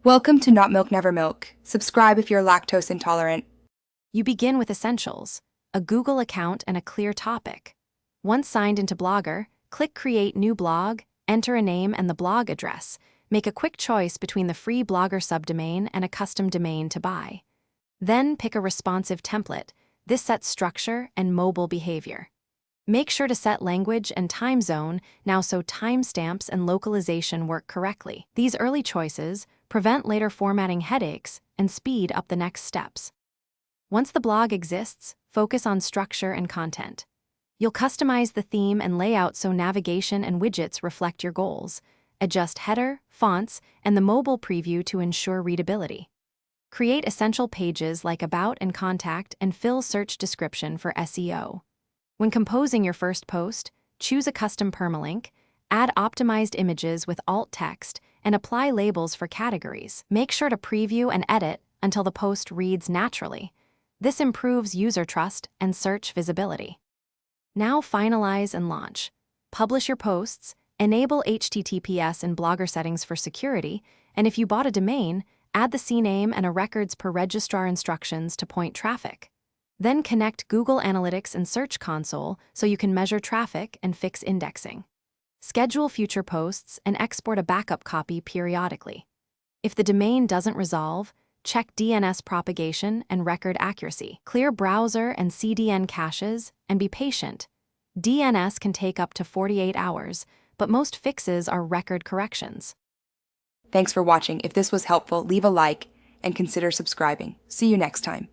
Welcome to Not Milk Never Milk. Subscribe if you're lactose intolerant. You begin with essentials, a Google account and a clear topic. Once signed into Blogger, click Create New Blog, enter a name and the blog address. Make a quick choice between the free Blogger subdomain and a custom domain to buy. Then pick a responsive template. This sets structure and mobile behavior. Make sure to set language and time zone now so timestamps and localization work correctly. These early choices prevent later formatting headaches and speed up the next steps. Once the blog exists, focus on structure and content. You'll customize the theme and layout so navigation and widgets reflect your goals. Adjust header, fonts, and the mobile preview to ensure readability. Create essential pages like About and Contact and fill search description for SEO. When composing your first post, choose a custom permalink, add optimized images with alt text, and apply labels for categories. Make sure to preview and edit until the post reads naturally. This improves user trust and search visibility. Now finalize and launch. Publish your posts, enable HTTPS and Blogger settings for security, and if you bought a domain, add the CNAME and a records per registrar instructions to point traffic. Then connect Google Analytics and Search Console so you can measure traffic and fix indexing. Schedule future posts and export a backup copy periodically. If the domain doesn't resolve, check DNS propagation and record accuracy. Clear browser and CDN caches and be patient. DNS can take up to 48 hours, but most fixes are record corrections. Thanks for watching. If this was helpful, leave a like and consider subscribing. See you next time.